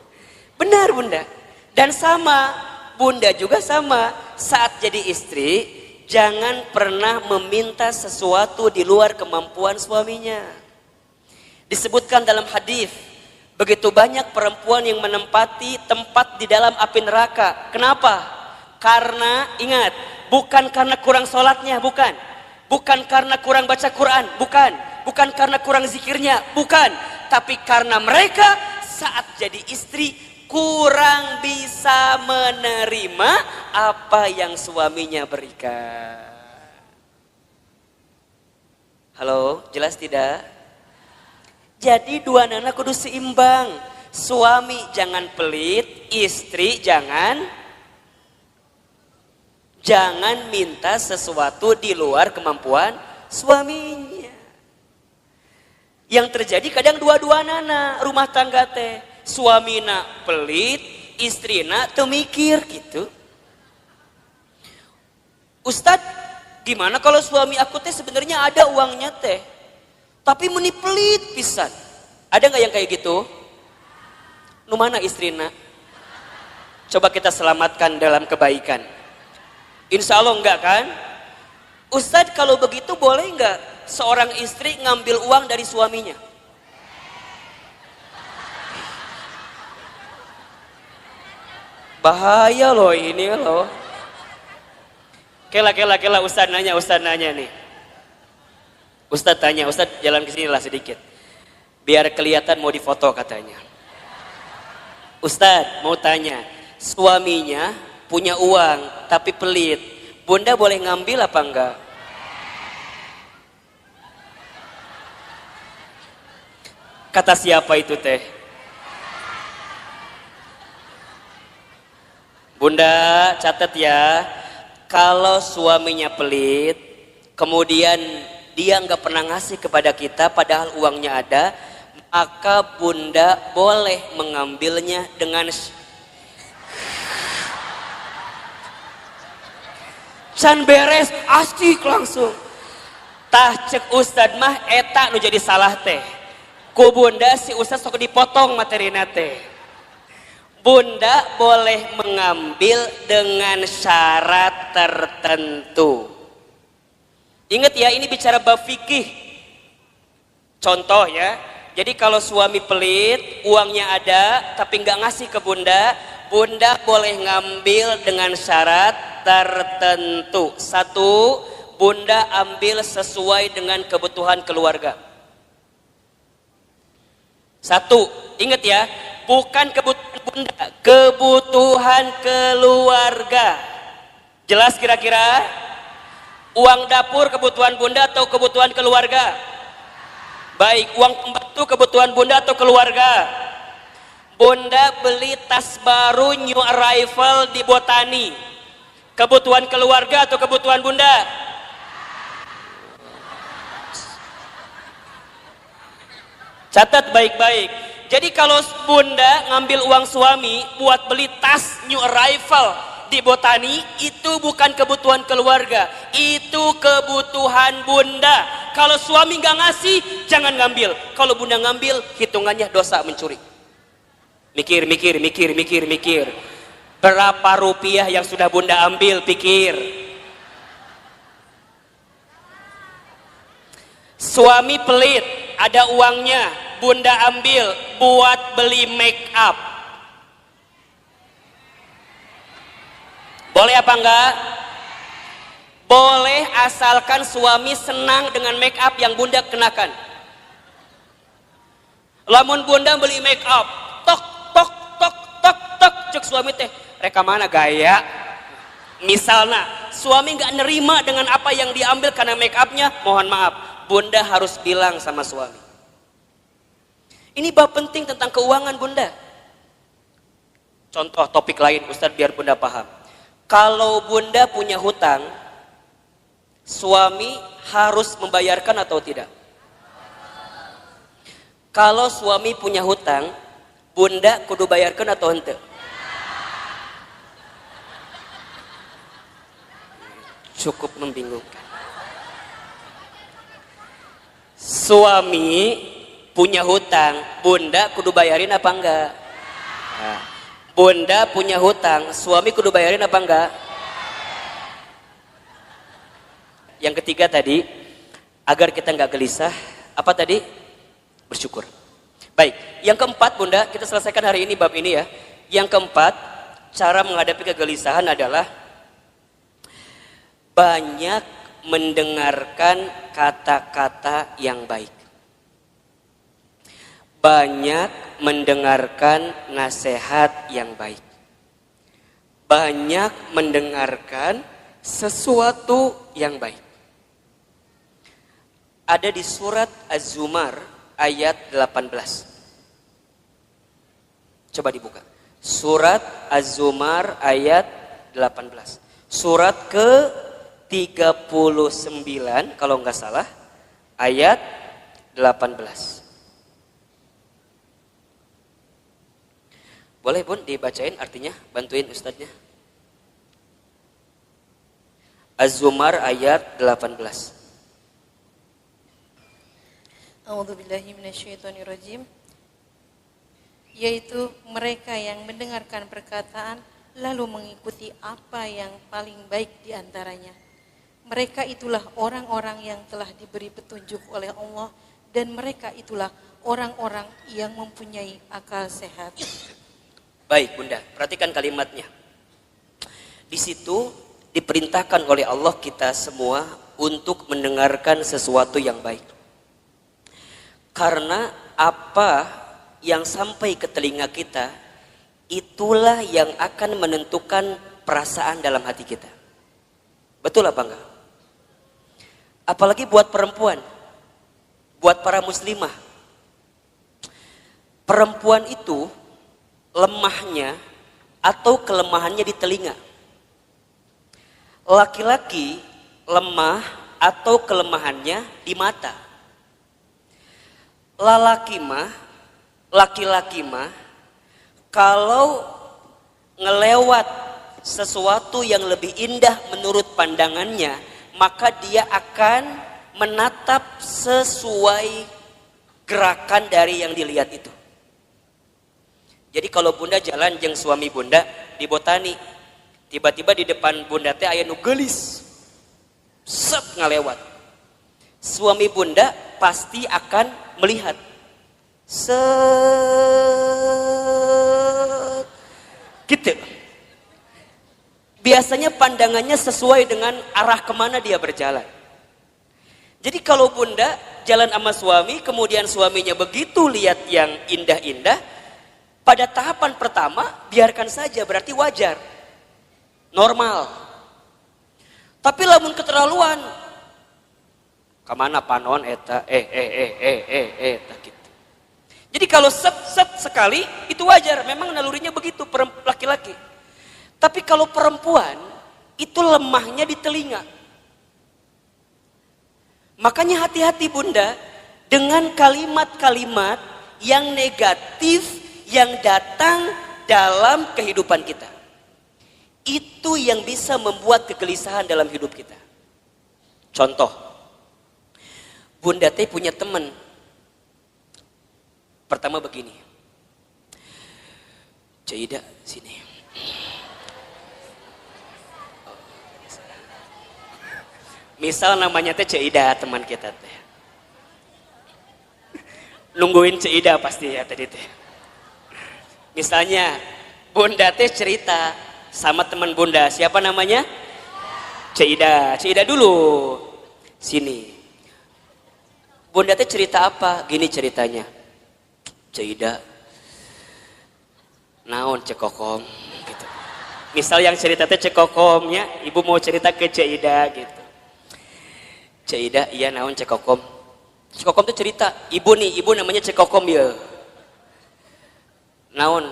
Benar Bunda. Dan sama, Bunda juga sama. Saat jadi istri, jangan pernah meminta sesuatu di luar kemampuan suaminya. Disebutkan dalam hadis, begitu banyak perempuan yang menempati tempat di dalam api neraka. Kenapa? Karena ingat, bukan karena kurang sholatnya, bukan. Bukan karena kurang baca Quran, bukan. Bukan karena kurang zikirnya, bukan. Tapi karena mereka saat jadi istri kurang bisa menerima apa yang suaminya berikan. Halo, jelas tidak? Jadi dua nana kudu seimbang. Suami jangan pelit, istri jangan minta sesuatu di luar kemampuan suaminya. Yang terjadi kadang dua-dua nana rumah tangga teh. Suamina pelit, istrina teu mikir gitu. Ustadz, gimana kalau suami aku teh sebenarnya ada uangnya teh, tapi meni pelit pisan. Ada nggak yang kayak gitu? Nu mana istrina? Coba kita selamatkan dalam kebaikan. Insya Allah enggak kan? Ustadz, kalau begitu boleh enggak seorang istri ngambil uang dari suaminya? Bahaya loh ini loh. Kela Ustadz nanya nih. Ustadz tanya, Ustadz jalan ke sini lah sedikit. Biar kelihatan mau difoto katanya. Ustadz mau tanya, suaminya punya uang tapi pelit. Bunda boleh ngambil apa enggak? Kata siapa itu teh? Bunda catat ya, kalau suaminya pelit, kemudian dia nggak pernah ngasih kepada kita padahal uangnya ada, maka bunda boleh mengambilnya dengan can beres, asik langsung. Tah cek Ustad mah eta nu jadi salah teh. Ku bunda si Ustad sok dipotong materina teh. Bunda boleh mengambil dengan syarat tertentu. Ingat ya, ini bicara bab fikih. Contoh ya, jadi kalau suami pelit, uangnya ada tapi nggak ngasih ke bunda, bunda boleh ngambil dengan syarat tertentu. Satu, bunda ambil sesuai dengan kebutuhan keluarga. Satu, ingat ya, bukan kebutuhan bunda, kebutuhan keluarga. Jelas kira-kira? Uang dapur kebutuhan bunda atau kebutuhan keluarga? Baik, uang pembantu kebutuhan bunda atau keluarga? Bunda beli tas baru new arrival di Botani, kebutuhan keluarga atau kebutuhan bunda? Catat baik-baik. Jadi kalau bunda ngambil uang suami buat beli tas new arrival di Botani, itu bukan kebutuhan keluarga, itu kebutuhan bunda. Kalau suami nggak ngasih, jangan ngambil. Kalau bunda ngambil, hitungannya dosa mencuri. Mikir. Berapa rupiah yang sudah bunda ambil, pikir. Suami pelit, ada uangnya, bunda ambil buat beli make up. Boleh apa enggak? Boleh, asalkan suami senang dengan make up yang bunda kenakan. Lamun bunda beli make up, tok cek suami teh, reka mana gaya? Misalnya suami nggak nerima dengan apa yang diambil karena make upnya, mohon maaf, bunda harus bilang sama suami. Ini bab penting tentang keuangan bunda. Contoh topik lain Ustadz biar bunda paham. Kalau bunda punya hutang, suami harus membayarkan atau tidak? Kalau suami punya hutang, bunda kudu bayarkan atau henteu? Cukup membingungkan. Suami punya hutang, bunda kudu bayarin apa enggak? Nah, bunda punya hutang, suami kudu bayarin apa enggak? Yang ketiga tadi, agar kita enggak gelisah, apa tadi? Bersyukur. Baik, yang keempat bunda, kita selesaikan hari ini bab ini ya. Yang keempat, cara menghadapi kegelisahan adalah banyak mendengarkan kata-kata yang baik. Banyak mendengarkan nasihat yang baik. Banyak mendengarkan sesuatu yang baik. ada di surat Az-Zumar ayat 18. Coba dibuka. Surat Az-Zumar ayat 18. Surat ke-39 kalau nggak salah, ayat 18. Boleh Bun dibacain artinya, bantuin ustadznya. Az-Zumar ayat 18. A'udzubillahi minasyaitonirrajim. Yaitu mereka yang mendengarkan perkataan lalu mengikuti apa yang paling baik di antaranya. Mereka itulah orang-orang yang telah diberi petunjuk oleh Allah dan mereka itulah orang-orang yang mempunyai akal sehat. Baik Bunda, perhatikan kalimatnya. Di situ diperintahkan oleh Allah kita semua untuk mendengarkan sesuatu yang baik. Karena apa yang sampai ke telinga kita, itulah yang akan menentukan perasaan dalam hati kita. Betul apa enggak? Apalagi buat perempuan, buat para muslimah. Perempuan itu lemahnya atau kelemahannya di telinga. Laki-laki lemah atau kelemahannya di mata. Laki-laki mah kalau ngelewat sesuatu yang lebih indah menurut pandangannya, maka dia akan menatap sesuai gerakan dari yang dilihat itu. Jadi kalau Bunda jalan jeung suami Bunda di Botani, tiba-tiba di depan Bunda teh aya nu geulis. Set ngalewat. Suami Bunda pasti akan melihat. Set gitu. Biasanya pandangannya sesuai dengan arah kemana dia berjalan. Jadi kalau Bunda jalan sama suami, kemudian suaminya begitu lihat yang indah-indah, pada tahapan pertama biarkan saja, berarti wajar, normal. Tapi lamun keterlaluan, kemana panon eta, eta gitu. Jadi kalau set sekali itu wajar, memang nalurinya begitu laki-laki. Tapi kalau perempuan itu lemahnya di telinga. Makanya hati-hati Bunda dengan kalimat-kalimat yang negatif yang datang dalam kehidupan kita. Itu yang bisa membuat kegelisahan dalam hidup kita. Contoh, Bunda teh punya teman. Pertama begini, Cida sini. Misal namanya teh Cida, teman kita teh. Nungguin Cida pasti ya tadi teh. Misalnya Bunda teh cerita sama teman Bunda, siapa namanya? Cida. Cida dulu. Sini. Bunda teh cerita apa? Gini ceritanya. Cida. Naon cekokom gitu. Misal yang cerita teh cekokomnya, ibu mau cerita ke Cida gitu. Cida, iya naon cekokom. Cekokom tuh cerita, ibu namanya cekokom ya. Naon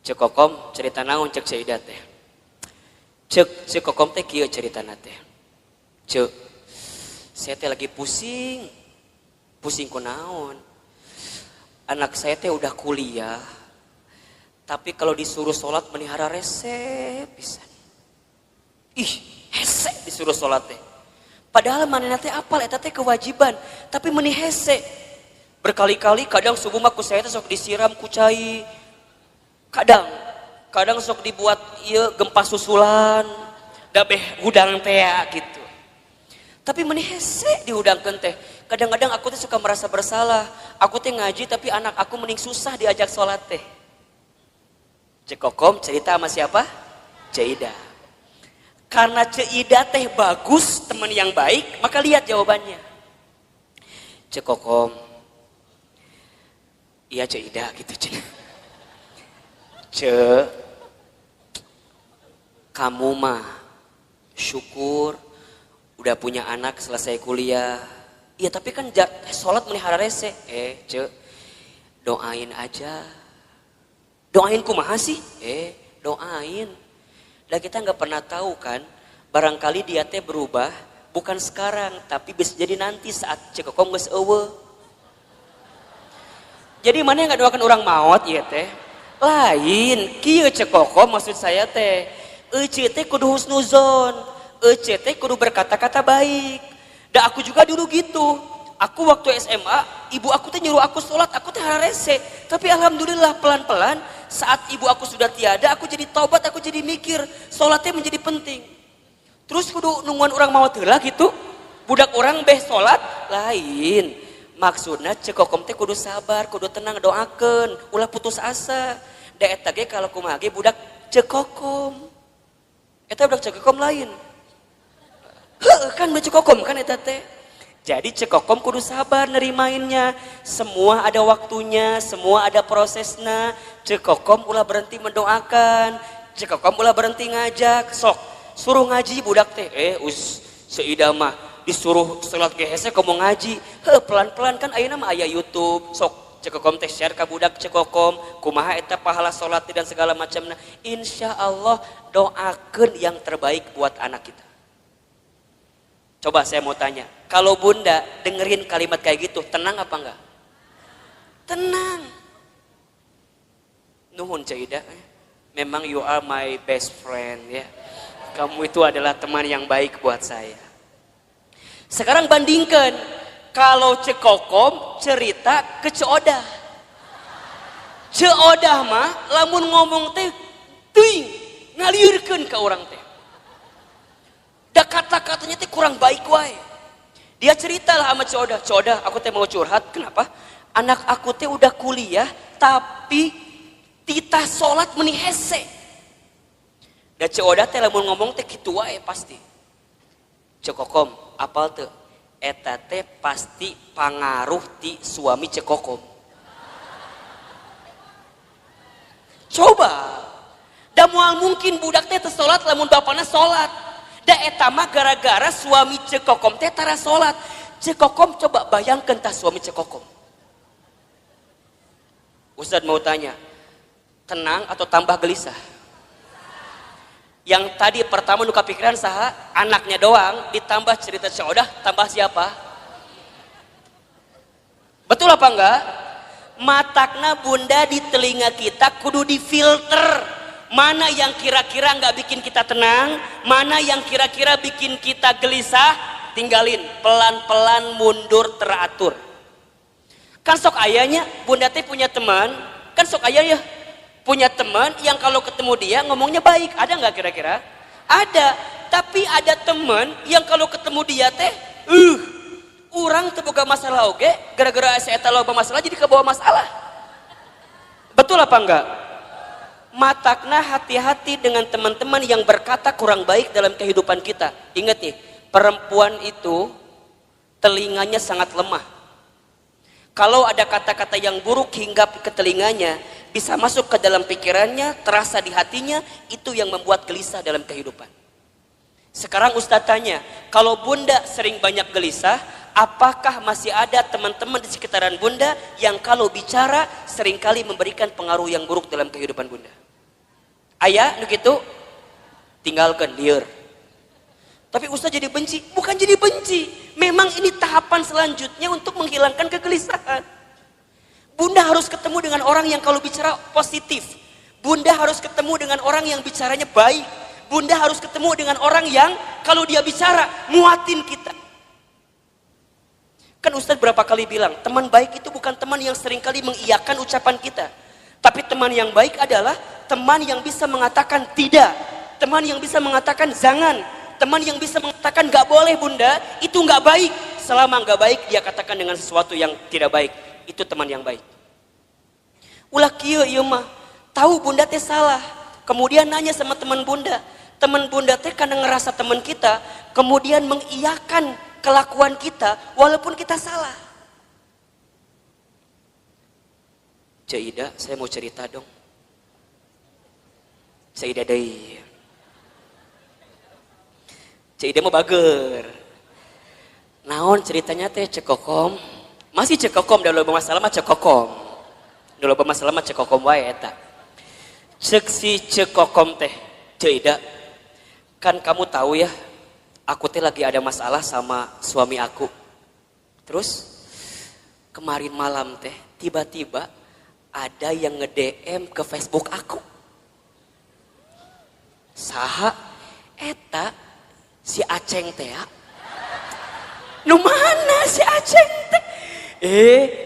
cekokom cerita naon cek Cida teh. Cekokom teh kieu ceritana teh. Cek, saya teh lagi pusing ku naon. Anak saya teh udah kuliah, tapi kalau disuruh sholat melihara rese pisan. Ih, hese disuruh sholat teh. Padahal manehna teh apal eta teh kewajiban, tapi meuni hese. Berkali-kali kadang subuh mah ku saya teh sok disiram ku cai. Kadang sok dibuat ieu gempa susulan, da beh hudang teh gitu. Tapi meuni hese dihudangkeun teh. Kadang-kadang aku teh suka merasa bersalah. Aku teh ngaji tapi anak aku mending susah diajak sholat teh. Cekokom cerita sama siapa? Cida. Karena Cida teh bagus, teman yang baik, maka lihat jawabannya. Cekokom. Iya Cida gitu Cida. Kamu mah syukur udah punya anak selesai kuliah. Ya tapi kan sholat melihara rese. Ce, doain aja. Doain kumaha sih? Doain. Dan kita nggak pernah tahu kan, barangkali dia teh berubah, bukan sekarang, tapi bisa jadi nanti saat cekokom geus eueuh. Jadi mana yang nggak doakan orang maut ya teh? Lain, kieu cekokom maksud saya teh. Ece teh kudu husnuzon, ece teh kudu berkata-kata baik. Dan aku juga dulu gitu. Aku waktu SMA, ibu aku teh nyuruh aku sholat, aku teh rese. Tapi alhamdulillah pelan-pelan saat ibu aku sudah tiada, aku jadi taubat, aku jadi mikir sholatnya menjadi penting. Terus kudu nungguan orang mau heula gitu. Budak orang beh sholat lain. Maksudnya cekokom teh kudu sabar, kudu tenang, doakeun, ulah putus asa. Da eta ge kalau kumaha ge budak cekokom. Eta budak cekokom lain. Kan cekokom kan eta teh. Jadi cekokom kudu sabar nerimainnya. Semua ada waktunya, semua ada prosesnya. Cekokom ulah berhenti mendoakan, cekokom ulah berhenti ngajak. Sok suruh ngaji budak teh. Seidah mah disuruh salat ge hese komo ngaji. Pelan-pelan kan ayeuna mah aya YouTube. Sok cekokom teh share ka budak cekokom kumaha eta pahala salat dan segala macamna. Insyaallah doakeun yang terbaik buat anak kita. Coba saya mau tanya, kalau bunda dengerin kalimat kayak gitu, tenang apa enggak? Tenang. Nuhun Caidah, memang you are my best friend ya. Kamu itu adalah teman yang baik buat saya. Sekarang bandingkan, kalau cekokom cerita ke Ceodah. Ceodah mah lamun ngomong teh teuing ngaliurkeun ka urang teh. Da kata-katanya teh kurang baik wae. Dia ceritalah sama Ceodah, Ceodah aku teh mau curhat, kenapa? Anak aku teh udah kuliah tapi titah sholat meni hese. Da Ceodah teh lamun ngomong teh kitu wae pasti. Cekokom, apal teu? Eta teh pasti pangaruh ti suami cekokom. Coba. Da moal mungkin budak teh teu sholat lamun bapana sholat. Da eta mah gara-gara suami cekokom teh tara salat. Cekokom coba bayangkeun tah suami cekokom. Ustaz mau tanya, tenang atau tambah gelisah? Yang tadi pertama nu kapikiran saha? Anaknya doang, ditambah cerita Ceodah, tambah siapa? Betul apa enggak? Matakna bunda di telinga kita kudu difilter. Mana yang kira-kira nggak bikin kita tenang, mana yang kira-kira bikin kita gelisah, tinggalin, pelan-pelan mundur teratur. Kan sok ayahnya, bunda teh punya teman, kan sok ayah ya, punya teman yang kalau ketemu dia ngomongnya baik, ada nggak kira-kira? Ada, tapi ada teman yang kalau ketemu dia teh, orang terbuka masalah oke, gara-gara saya tahu masalah jadi kebawa masalah. Betul apa enggak? Matakna hati-hati dengan teman-teman yang berkata kurang baik dalam kehidupan kita. Ingat nih, perempuan itu telinganya sangat lemah. Kalau ada kata-kata yang buruk hinggap ke telinganya, bisa masuk ke dalam pikirannya, terasa di hatinya, itu yang membuat gelisah dalam kehidupan. Sekarang Ustadz tanya, kalau bunda sering banyak gelisah, apakah masih ada teman-teman di sekitaran bunda yang kalau bicara seringkali memberikan pengaruh yang buruk dalam kehidupan bunda? Ayah, nu gitu, tinggalkan lieur. Tapi Ustaz jadi benci, bukan jadi benci. Memang ini tahapan selanjutnya untuk menghilangkan kegelisahan. Bunda harus ketemu dengan orang yang kalau bicara positif. Bunda harus ketemu dengan orang yang bicaranya baik. Bunda harus ketemu dengan orang yang kalau dia bicara muatin kita. Kan Ustaz berapa kali bilang, teman baik itu bukan teman yang seringkali mengiyakan ucapan kita. Tapi teman yang baik adalah teman yang bisa mengatakan tidak, teman yang bisa mengatakan jangan, teman yang bisa mengatakan gak boleh bunda, itu gak baik. Selama gak baik dia katakan dengan sesuatu yang tidak baik, itu teman yang baik. Ulah kieu ieu mah, tahu bunda teh salah, kemudian nanya sama teman bunda teh karena ngerasa teman kita, kemudian mengiyakan kelakuan kita walaupun kita salah. Caidah, saya mau cerita dong. Caidah deui. Caidah mau bager. Naon ceritanya teh cekokom? Masih cekokom, dah loba masalah mah cekokom. Dah loba masalah mah cekokom wae eta. Cek si cekokom teh, Ceuida. Kan kamu tahu ya, aku teh lagi ada masalah sama suami aku. Terus kemarin malam teh tiba-tiba ada yang nge-DM ke Facebook aku. Saha eta si Aceng teh ya. Nu mana si Aceng teh?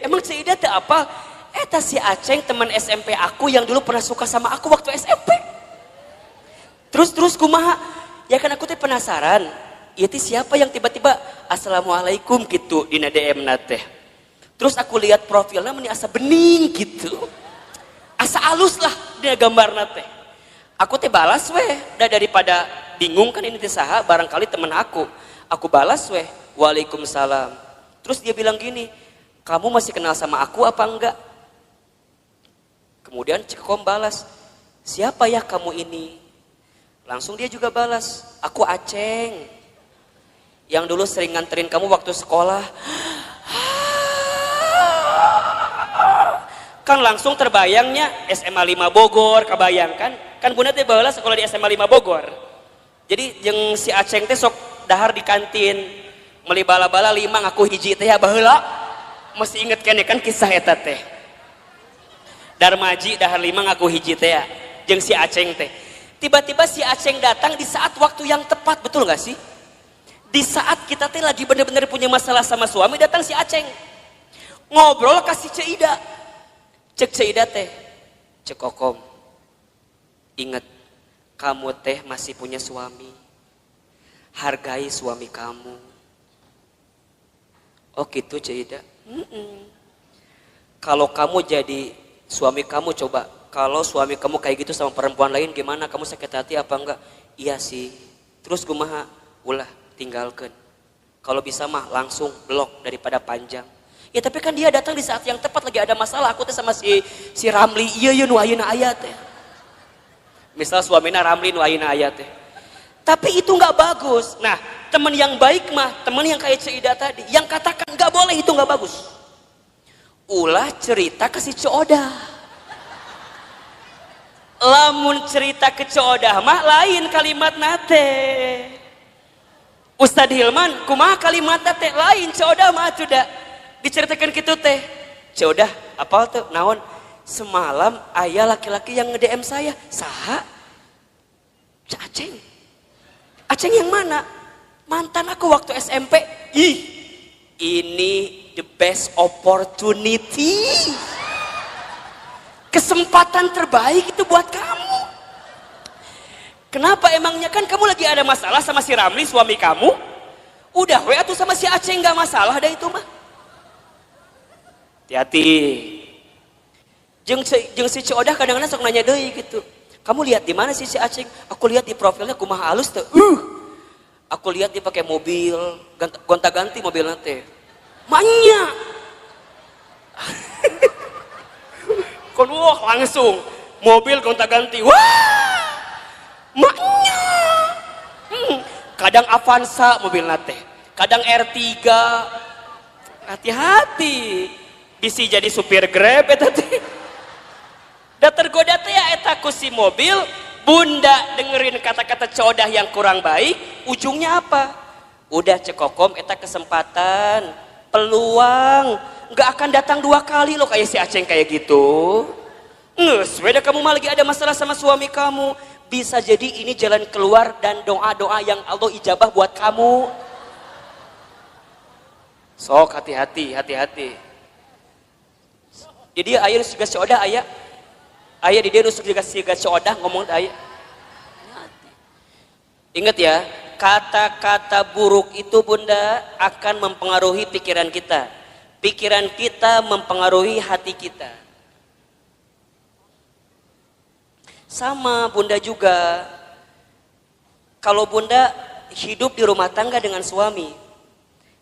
Emang Ceuida teh apa? Eta si Aceng teman SMP aku yang dulu pernah suka sama aku waktu SMP. Terus kumaha? Ya kan aku teh penasaran. Ieu siapa yang tiba-tiba assalamualaikum gitu di DM teh. Terus aku lihat profilnya meni asa bening gitu. Asa alus lah dia gambarna teh. Aku teh balas weh, daripada bingung kan ini teh saha, barangkali teman aku. Aku balas weh, waalaikumsalam. Terus dia bilang gini, kamu masih kenal sama aku apa enggak? Kemudian Cekom balas, siapa ya kamu ini? Langsung dia juga balas, aku Aceng. Yang dulu sering nganterin kamu waktu sekolah. Kan langsung terbayangnya SMA 5 Bogor, kebayangkan? Kan bunda teh baheula sekolah di SMA 5 Bogor. Jadi jeung si Aceng teh sok dahar di kantin. Meuli bala-bala 5 ngaku hiji teh ya baheula. Masih inget kene kan kisah eta teh. Darmaji dahar 5 ngaku hiji teh ya. Jeung si Aceng teh. Tiba-tiba si Aceng datang di saat waktu yang tepat, betul gak sih? Di saat kita teh lagi bener-bener punya masalah sama suami, datang si Aceng. Ngobrol kasih Ceuida. Cek Ceuida teh, cek Kokom. Ingat, kamu teh masih punya suami. Hargai suami kamu. Oh gitu Ceuida. Kalau kamu jadi suami kamu, coba kalau suami kamu kayak gitu sama perempuan lain gimana? Kamu sakit hati apa enggak? Iya sih. Terus kumaha? Ulah tinggalkan. Kalau bisa mah langsung blok daripada panjang. Ya tapi kan dia datang di saat yang tepat, lagi ada masalah. Aku teh sama si Ramli, iya nu ayeuna aya teh. Misal suamina Ramli nu ayeuna aya teh. Tapi itu nggak bagus. Nah, teman yang baik mah, teman yang kayak Ceuida tadi, yang katakan nggak boleh itu nggak bagus. Ulah cerita ke si Coodah. Lamun cerita ke Coodah mah lain kalimat nate. Ustadz Hilman, kumaha kalimat nate lain Coodah mah sudah diceritakan gitu teh. Coodah, apal tuh naon? Semalam ayah laki-laki yang nge-DM saya. Saha? Aceng. Aceng yang mana? Mantan aku waktu SMP. Ih, ini the best opportunity. Kesempatan terbaik itu buat kamu. Kenapa emangnya? Kan kamu lagi ada masalah sama si Ramli suami kamu. Udah we atuh sama si Aceng gak masalah dah itu mah. Hati-hati. Jeung si Coodah kadang-kadang sok nanya deui gitu. Kamu lihat di mana sih si Aceng? Aku lihat di profilnya kumaha halus teh. Aku lihat dia pakai mobil, gonta-ganti mobil teh. Manya. Kon wah langsung mobil gonta-ganti. Wah! Maknya. Kadang Avanza mobil teh. Kadang R3. Hati-hati. Bisa jadi supir Grab eta teh. Da tergoda teh ya eta ku si mobil, bunda dengerin kata-kata Coodah yang kurang baik, ujungnya apa? Udah cekokom eta kesempatan, peluang, nggak akan datang 2 kali loh kayak si Aceng kayak gitu. Nges, beda kamu mah lagi ada masalah sama suami kamu, bisa jadi ini jalan keluar dan doa-doa yang Allah ijabah buat kamu. Sok hati-hati, hati-hati. Jadi ayah juga Coodah ayah di dia nusuk juga si Coodah ngomong ayah. Ingat ya, kata-kata buruk itu bunda akan mempengaruhi pikiran kita. Pikiran kita mempengaruhi hati kita. Sama bunda juga, kalau bunda hidup di rumah tangga dengan suami,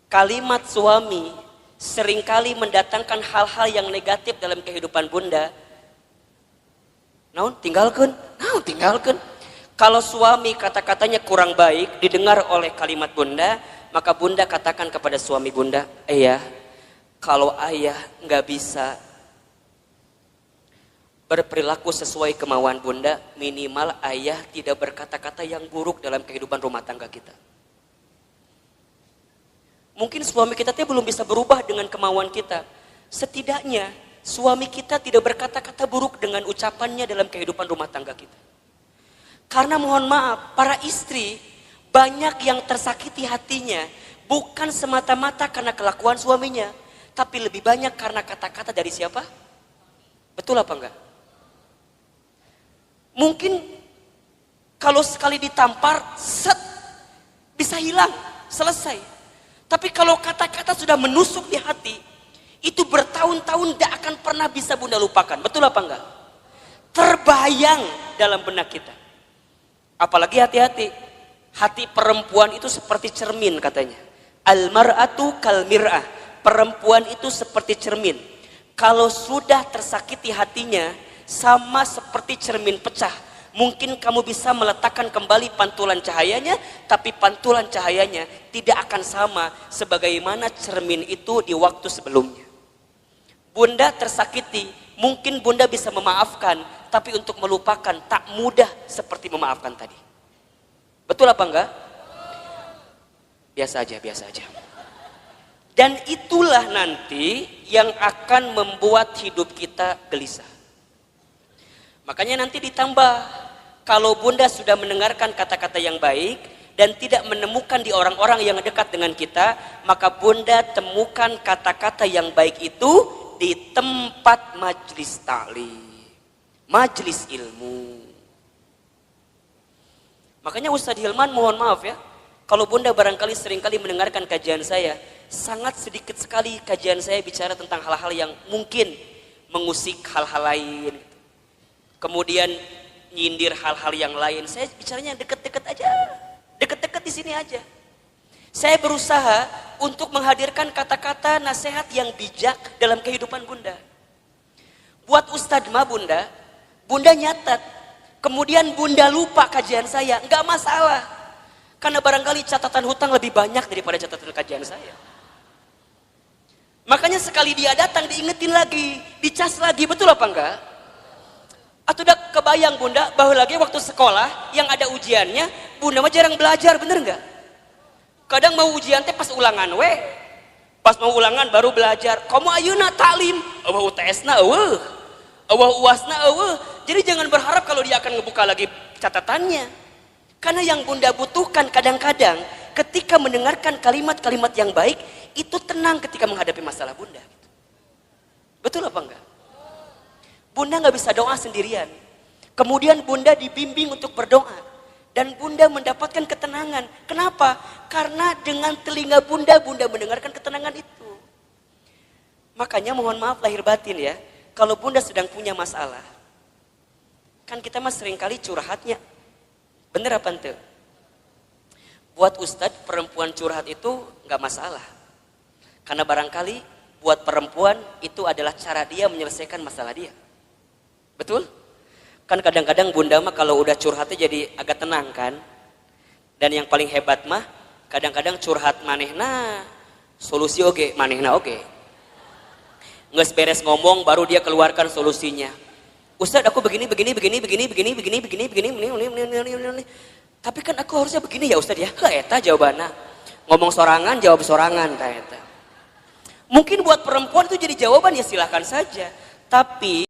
kalimat suami seringkali mendatangkan hal-hal yang negatif dalam kehidupan bunda. Naon tinggalkan, tinggalkan. Kalau suami kata-katanya kurang baik didengar oleh kalimat bunda, maka bunda katakan kepada suami bunda, ayah, kalau ayah nggak bisa berperilaku sesuai kemauan bunda, minimal ayah tidak berkata-kata yang buruk dalam kehidupan rumah tangga kita. Mungkin suami kita belum bisa berubah dengan kemauan kita. Setidaknya suami kita tidak berkata-kata buruk dengan ucapannya dalam kehidupan rumah tangga kita. Karena mohon maaf, para istri banyak yang tersakiti hatinya bukan semata-mata karena kelakuan suaminya, tapi lebih banyak karena kata-kata dari siapa? Betul apa enggak? Mungkin kalau sekali ditampar, set, bisa hilang, selesai. Tapi kalau kata-kata sudah menusuk di hati, itu bertahun-tahun tidak akan pernah bisa bunda lupakan. Betul apa enggak? Terbayang dalam benak kita. Apalagi hati-hati. Hati perempuan itu seperti cermin katanya. Al-mar'atu kal mir'ah. Perempuan itu seperti cermin. Kalau sudah tersakiti hatinya, sama seperti cermin pecah. Mungkin kamu bisa meletakkan kembali pantulan cahayanya, tapi pantulan cahayanya tidak akan sama sebagaimana cermin itu di waktu sebelumnya. Bunda tersakiti, mungkin bunda bisa memaafkan, tapi untuk melupakan tak mudah seperti memaafkan tadi. Betul apa enggak? Biasa aja, biasa aja. Dan itulah nanti yang akan membuat hidup kita gelisah. Makanya nanti ditambah, kalau bunda sudah mendengarkan kata-kata yang baik dan tidak menemukan di orang-orang yang dekat dengan kita, maka bunda temukan kata-kata yang baik itu di tempat majlis ta'lim, majlis ilmu. Makanya Ustadz Hilman mohon maaf ya, kalau bunda barangkali seringkali mendengarkan kajian saya, sangat sedikit sekali kajian saya bicara tentang hal-hal yang mungkin mengusik hal-hal lain, kemudian nyindir hal-hal yang lain. Saya bicaranya deket-deket aja, deket-deket di sini aja. Saya berusaha untuk menghadirkan kata-kata nasihat yang bijak dalam kehidupan bunda. Buat Ustadz mah bunda, bunda nyatat, kemudian bunda lupa kajian saya, nggak masalah. Karena barangkali catatan hutang lebih banyak daripada catatan kajian saya. Makanya sekali dia datang diingetin lagi, dicas lagi, betul apa enggak? Atau udah kebayang bunda bahwa lagi waktu sekolah yang ada ujiannya, bunda mah jarang belajar, bener nggak? Kadang mau ujian teh pas ulangan pas mau ulangan baru belajar. Kamu ayeuna taklim, eueuh UTS-na eueuh, eueuh UAS-na eueuh. Jadi jangan berharap kalau dia akan ngebuka lagi catatannya. Karena yang bunda butuhkan kadang-kadang ketika mendengarkan kalimat-kalimat yang baik, itu tenang ketika menghadapi masalah bunda. Betul apa enggak? Bunda nggak bisa doa sendirian. Kemudian bunda dibimbing untuk berdoa. Dan bunda mendapatkan ketenangan. Kenapa? Karena dengan telinga bunda, bunda mendengarkan ketenangan itu. Makanya mohon maaf lahir batin ya. Kalau bunda sedang punya masalah. Kan kita mah seringkali curhatnya. Bener apa ente? Buat ustadz perempuan curhat itu nggak masalah. Karena barangkali buat perempuan itu adalah cara dia menyelesaikan masalah dia. Betul? Kan kadang-kadang bunda mah kalau udah curhatnya jadi agak tenang kan. Dan yang paling hebat mah kadang-kadang curhat manehna solusi oge, manehna oge. Nges beres ngomong baru dia keluarkan solusinya. Ustadz aku begini. Tapi kan aku harusnya begini ya Ustadz ya. Eta jawabannya. Ngomong sorangan jawab sorangan ta eta. Mungkin buat perempuan itu jadi jawaban ya silahkan saja. Tapi